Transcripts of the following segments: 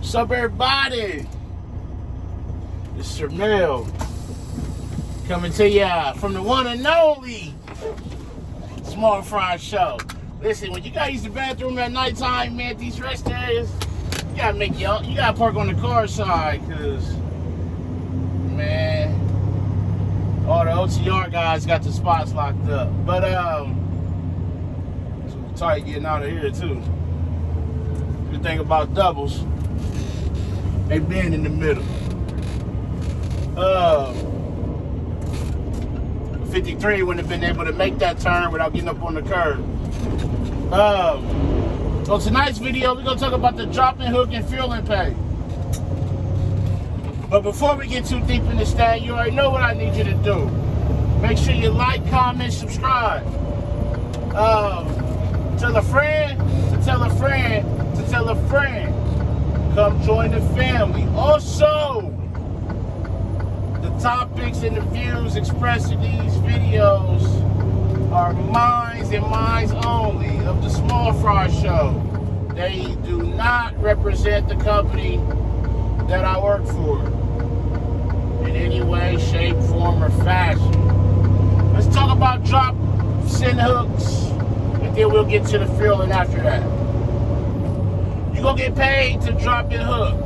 What's up, everybody? It's Chanel coming to ya from the one and only Small Fry Show. Listen, when you gotta use the bathroom at nighttime, man, these rest areas, you gotta park on the car side, cause man, all the OTR guys got the spots locked up. But it's tight getting out of here too. Good thing about doubles, they been in the middle. 53 wouldn't have been able to make that turn without getting up on the curb. So tonight's video, we're gonna talk about the dropping hook and fueling pay. But before we get too deep in this thing, you already know what I need you to do. Make sure you like, comment, subscribe. Tell a friend, to tell a friend, to tell a friend. Come join the family. Also, the topics and the views expressed in these videos are mine and mine only of the Small Fry Show. They do not represent the company that I work for in any way, shape, form, or fashion. Let's talk about drop send hooks, and then we'll get to the fueling after that. You're gonna get paid to drop your hook.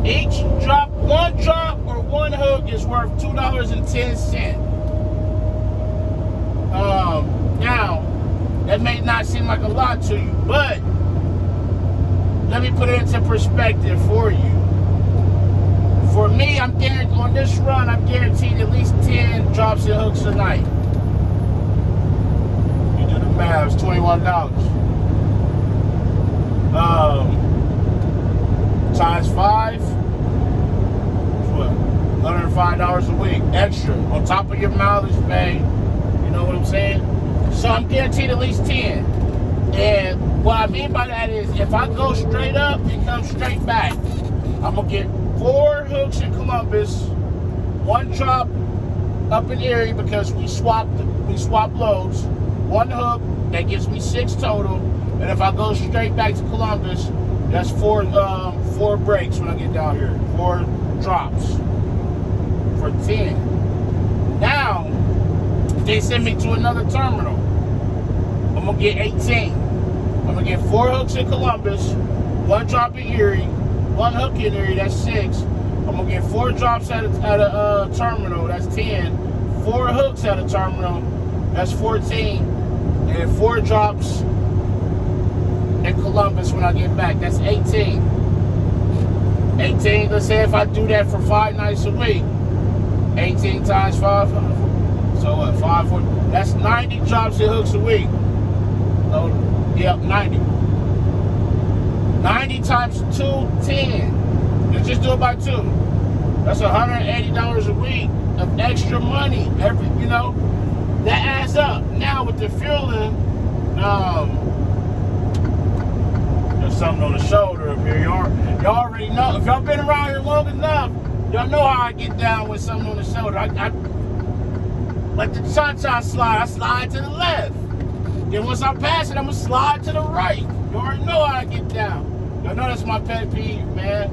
Each drop, one drop or one hook is worth $2.10. Now, that may not seem like a lot to you, but let me put it into perspective for you. For me, I'm guaranteed on this run, I'm guaranteed at least 10 drops and hooks a night. You do the math, it's $21. Times 5, what? $105 a week extra on top of your mileage pay. You know what I'm saying? So I'm guaranteed at least 10. And what I mean by that is, if I go straight up and come straight back, I'm gonna get 4 hooks in Columbus, 1 drop up in Erie because we swap loads, 1 hook that gives me 6 total. And if I go straight back to Columbus, that's 4 breaks when I get down here, 4 drops for 10. Now they send me to another terminal. I'm gonna get 18. I'm gonna get 4 hooks in Columbus, 1 drop in Erie, 1 hook in Erie, that's 6. I'm gonna get 4 drops at a terminal, that's 10. 4 hooks at a terminal, that's 14. And 4 drops in Columbus when I get back, that's 18. 18, let's say if I do that for 5 nights a week, 18 times 5, so what, 5, 4, that's 90 drops and hooks a week. Oh, yep, 90. 90 times 2, 10. Let's just do it by 2. That's $180 a week of extra money. That adds up. Now with the fueling, there's something on the shoulder up here. Y'all already know. If y'all been around here long enough, y'all know how I get down with something on the shoulder. I like the cha-cha slide. I slide to the left. Then once I pass it, I'm gonna slide to the right. You already know how I get down. Y'all know that's my pet peeve, man.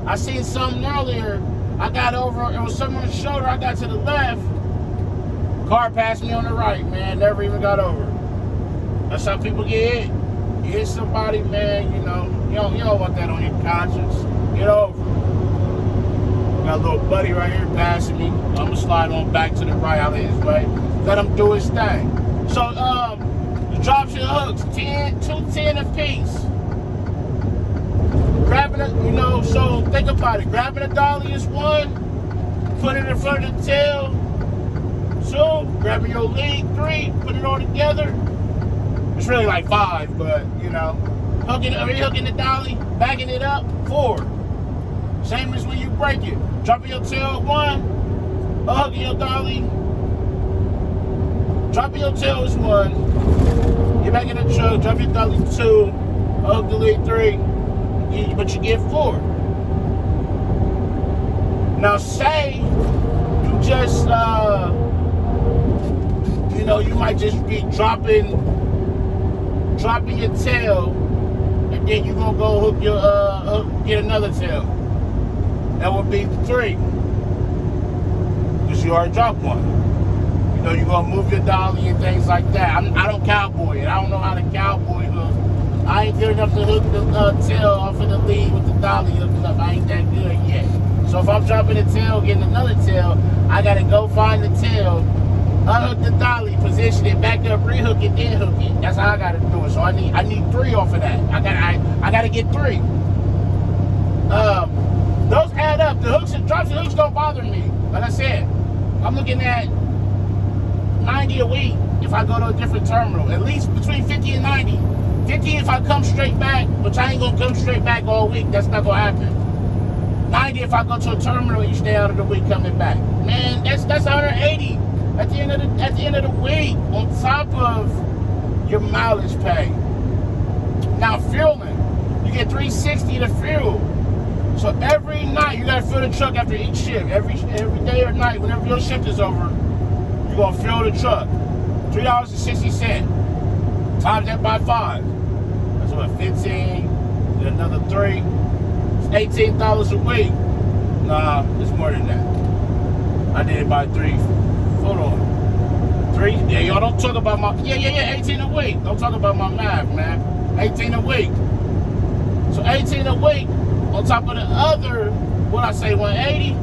I seen something earlier. I got over, it was something on the shoulder. I got to the left. Car passed me on the right, man. Never even got over. That's how people get hit. You hit somebody, man, you don't want that on your conscience. Get over it. Got a little buddy right here passing me. I'm gonna slide on back to the right out of his way. Let him do his thing. So, the drops and hooks, 210 apiece. Grabbing it, so think about it. Grabbing a dolly is 1, put it in front of the tail, 2, grabbing your lead, 3, put it all together. It's really like 5, but hooking the dolly, backing it up, 4. Same as when you break it. Dropping your tail, 1, hooking your dolly. Dropping your tail is 1. Get back in the truck, drop your dolly 2, hook the lead 3, but you get 4. Now say you just you might just be dropping your tail and then you gonna go hook your get another tail. That would be 3. Because you already dropped one. You know, you're gonna move your dolly and things like that. I don't cowboy it. I don't know how to cowboy hook. I ain't good enough to hook the tail off of the lead with the dolly hooked up. I ain't that good yet. So if I'm dropping a tail, getting another tail, I gotta go find the tail, unhook the dolly, position it, back up, rehook it, then hook it. That's how I gotta do it. So I need 3 off of that. I gotta get 3. Those add up. The hooks and drops and hooks don't bother me. Like I said, I'm looking at 90 a week if I go to a different terminal. At least between 50 and 90. 50 if I come straight back, which I ain't gonna come straight back all week. That's not gonna happen. 90 if I go to a terminal each day out of the week coming back. Man, that's 180 at the end of the week on top of your mileage pay. Now fueling, you get $360 to fuel. So every night you gotta fill the truck after each shift. Every day or night, whenever your shift is over, you're gonna fill the truck. $3.60. Times that by 5. That's what, 15, then another 3. It's $18 a week. Nah, it's more than that. I did it by 3. Hold on. 3? Yeah, y'all don't talk about my, yeah, 18 a week. Don't talk about my math, man. 18 a week. So 18 a week on top of the other, what I say, 180?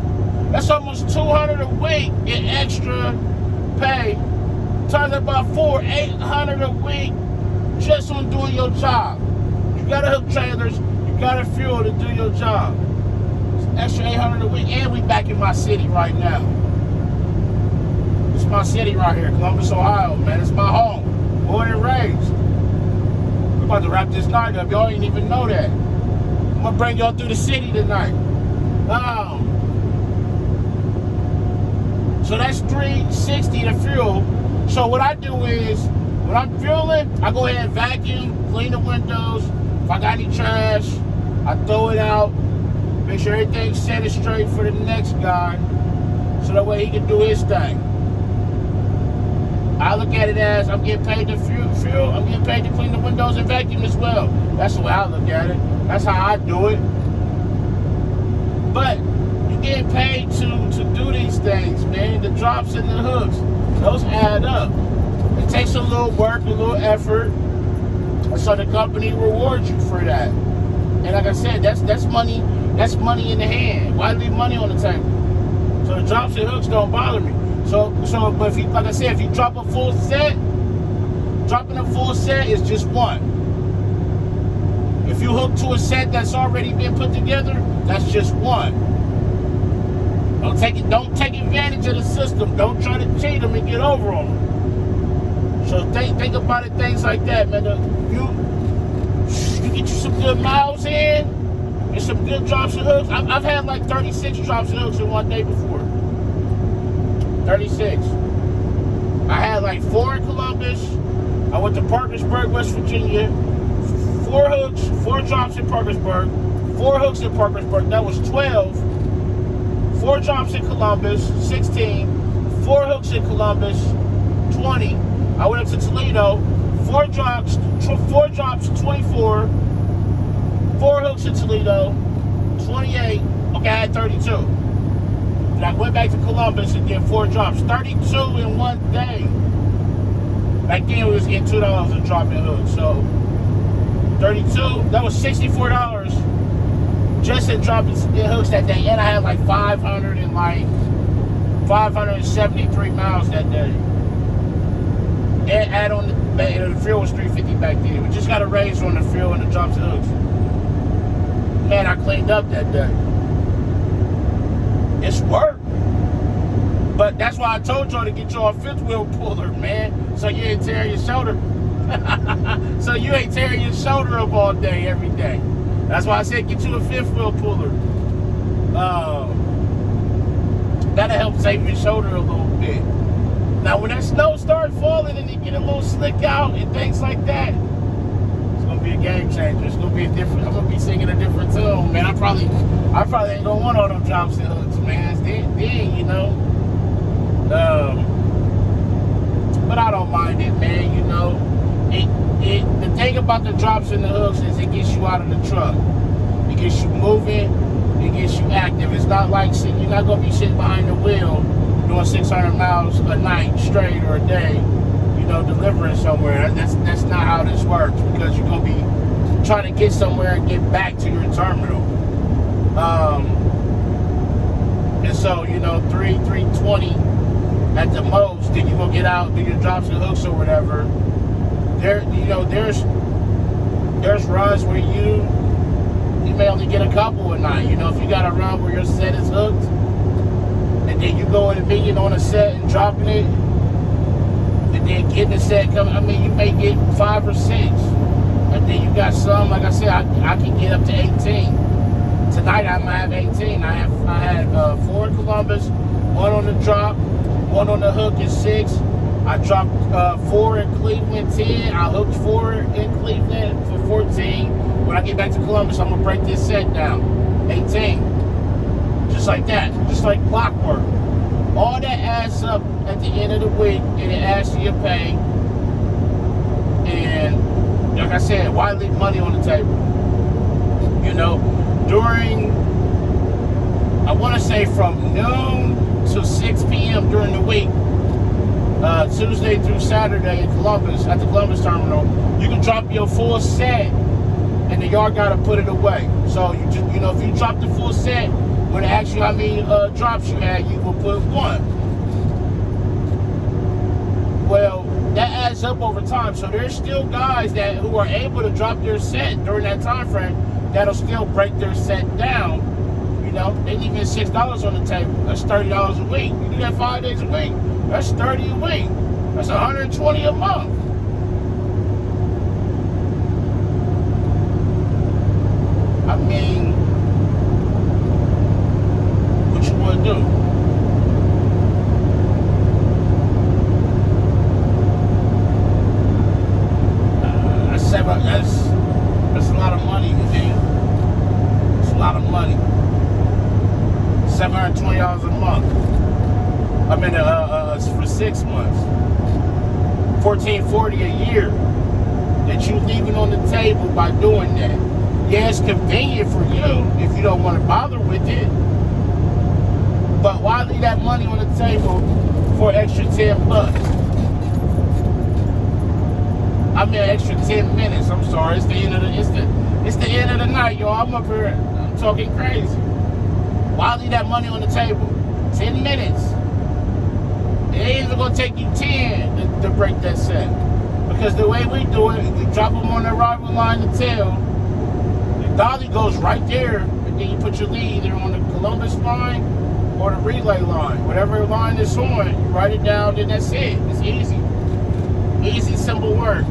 That's almost 200 a week in extra pay. Times that by 4, 800 a week just on doing your job. You gotta hook trailers, you gotta fuel to do your job. It's extra 800 a week, and we back in my city right now. It's my city right here, Columbus, Ohio, man. It's my home, born and raised. We're about to wrap this night up. Y'all ain't even know that. I'm gonna bring y'all through the city tonight. So that's $360 to fuel. So what I do is, when I'm fueling, I go ahead and vacuum, clean the windows. If I got any trash, I throw it out. Make sure everything's set straight for the next guy, so that way he can do his thing. I look at it as I'm getting paid to fuel. I'm getting paid to clean the windows and vacuum as well. That's the way I look at it. That's how I do it. But you're getting paid to do these things, man. The drops and the hooks, those add up. It takes a little work, a little effort, so the company rewards you for that. And like I said, that's money. That's money in the hand. Why leave money on the table? So the drops and hooks don't bother me. But if you, like I said, if you drop a full set, dropping a full set is just 1. If you hook to a set that's already been put together, that's just 1. Don't take advantage of the system. Don't try to cheat them and get over on them. So think about it, things like that, man. You get you some good miles in and some good drops and hooks. I've had like 36 drops and hooks in one day before. 36. I had like 4 in Columbus. I went to Parkersburg, West Virginia. 4 hooks, 4 drops in Parkersburg. 4 hooks in Parkersburg. That was 12. 4 drops in Columbus, 16. 4 hooks in Columbus, 20. I went up to Toledo, 4 drops, 24. 4 hooks in Toledo, 28. Okay, I had 32. And I went back to Columbus and did 4 drops, 32 in one day. Back then we was getting $2 a drop in hooks, so 32. That was $64 just in dropping in hooks that day, and I had like 573 miles that day. And add on the fuel was $350 back then. We just got a raise on the fuel and the drops and hooks. Man, I cleaned up that day. It's work. But that's why I told y'all to get y'all a 5th wheel puller, man. So you ain't tearing your shoulder. So you ain't tearing your shoulder up all day, every day. That's why I said get you a 5th wheel puller. That'll help save your shoulder a little bit. Now, when that snow starts falling and you get a little slick out and things like that, it's gonna be a game changer. It's gonna be a different. I'm gonna be singing a different tune, man. I probably ain't gonna want all them drops and hooks, man. Then you know. But I don't mind it, man. You know, The thing about the drops and the hooks is it gets you out of the truck. It gets you moving. It gets you active. It's not like you're not gonna be sitting behind the wheel doing 600 miles a night straight or a day, delivering somewhere. That's not how this works, because you're gonna be trying to get somewhere and get back to your terminal. And so 320 at the most. Then you gonna get out, do your drops and hooks or whatever. There's runs where you may only get a couple a night. If you got a run where your set is hooked, and then you go in and being on a set and dropping it, and then getting the set coming. You may get 5 or 6, and then you got some. Like I said, I can get up to 18. Tonight I might have 18. I had 4 in Columbus, 1 on the drop, 1 on the hook is 6. I dropped 4 in Cleveland, 10. I hooked 4 in Cleveland for 14. When I get back to Columbus, I'm gonna break this set down, 18. Just like that, just like clockwork. All that adds up at the end of the week, and it adds to your pay. And like I said, why leave money on the table? During, I want to say from noon to 6 p.m. during the week, Tuesday through Saturday in Columbus, at the Columbus terminal, you can drop your full set, and the yard got to put it away. So if you drop the full set, when it asks you how many drops you had, you will put 1. Well, that adds up over time. So there's still guys who are able to drop their set during that time frame that'll still break their set down. They leave $6 on the table. That's $30 a week. You do that 5 days a week, that's 30 a week. That's 120 a month. What you want to do? That's a lot of money, man. It's a lot of money. $720 a month. For 6 months. $1,440 a year that you leaving on the table by doing that. Yeah, it's convenient for you if you don't want to bother with it. But why leave that money on the table for an extra $10? An extra 10 minutes. I'm sorry. It's the end of the night, y'all. I'm up here. I'm talking crazy. Why leave that money on the table? 10 minutes. It ain't even gonna take you 10 to break that set. Because the way we do it, we drop them on the arrival line to tail. The dolly goes right there, and then you put your lead either on the Columbus line or the relay line. Whatever line it's on, you write it down, then that's it. It's easy. Easy, simple work.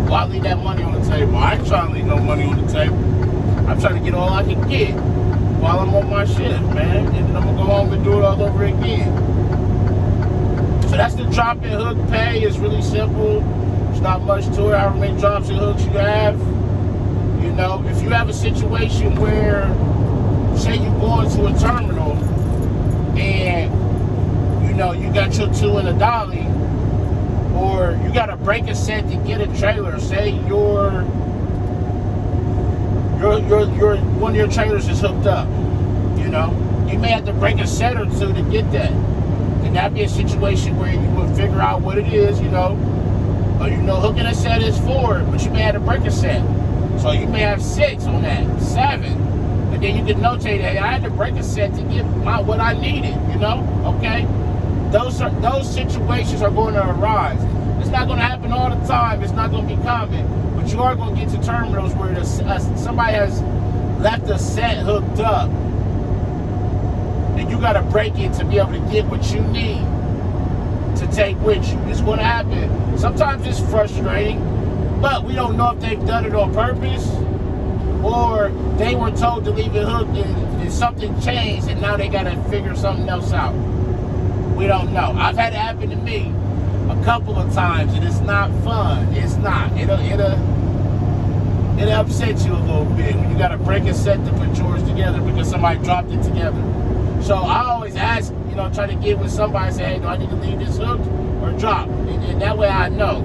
Why leave that money on the table? I ain't trying to leave no money on the table. I'm trying to get all I can get while I'm on my shift, man. And then I'm going to go home and do it all over again. So that's the drop and hook pay. It's really simple. There's not much to it. However many drops and hooks you have. If you have a situation where, say you go into a terminal and, you got your 2 in a dolly, or you got to break a set to get a trailer. Say your one of your trailers is hooked up. You may have to break a set or 2 to get that. And that'd be a situation where you would figure out what it is, hooking a set is 4, but you may have to break a set. So you may have 6 on that, 7. And then you can notate that I had to break a set to get what I needed, okay? Those situations are going to arise. It's not going to happen all the time. It's not going to be common. But you are going to get to terminals where somebody has left a set hooked up, and you got to break it to be able to get what you need to take with you. It's going to happen. Sometimes it's frustrating, but we don't know if they've done it on purpose or they were told to leave it hooked and something changed and now they got to figure something else out. We don't know. I've had it happen to me a couple of times, and it's not fun. It's not. It'll upset you a little bit when you got to break a set to put yours together because somebody dropped it together. So I always ask, try to get with somebody and say, hey, do I need to leave this hooked or drop? And that way I know.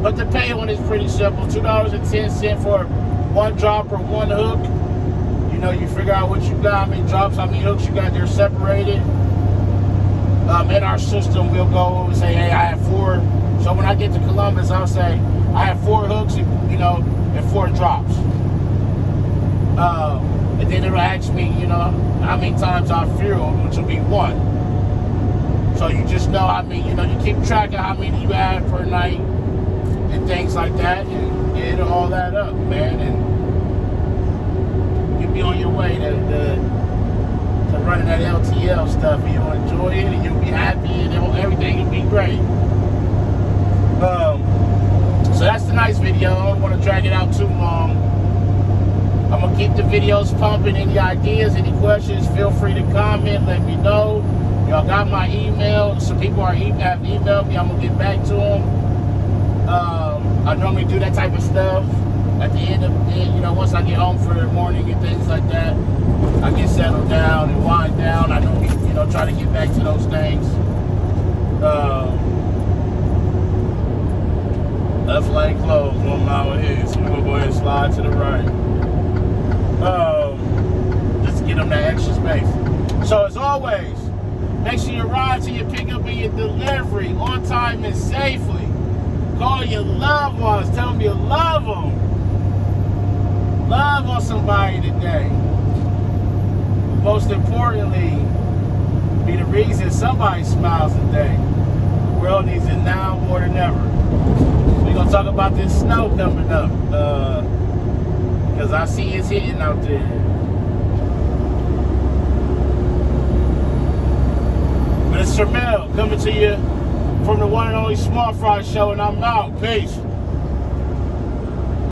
But the pay one is pretty simple. $2.10 for one drop or one hook. You figure out what you got, how many drops, how many hooks you got. They're separated. In our system, we'll go and say, hey, I have 4. So when I get to Columbus, I'll say, I have 4 hooks, and 4 drops. And then it'll ask me, how many times I've fueled, which will be 1. So you just know, you keep track of how many you have per night and things like that, and it'll all that up, man. And you'll be on your way to running that LTL stuff, and you'll enjoy it, and you'll be happy, and everything will be great. So that's tonight's video. I don't want to drag it out too long. I'm going to keep the videos pumping. Any ideas, any questions, feel free to comment. Let me know. Y'all got my email. Some people have emailed me. I'm going to get back to them. I normally do that type of stuff at the end of, once I get home for the morning and things like that. I get settled down and wind down. I normally, try to get back to those things. Left lane closed, 1 mile ahead. So we're going to go ahead and slide to the right. Just to get them that extra space. So as always, make sure you arrive to your pickup and your delivery on time and safely. Call your loved ones. Tell them you love them. Love on somebody today. Most importantly, be the reason somebody smiles today. The world needs it now more than ever. We're going to talk about this snow coming up. Because I see it's hitting out there. But it's Tramel coming to you from the one and only Small Fry Show, and I'm out. Peace.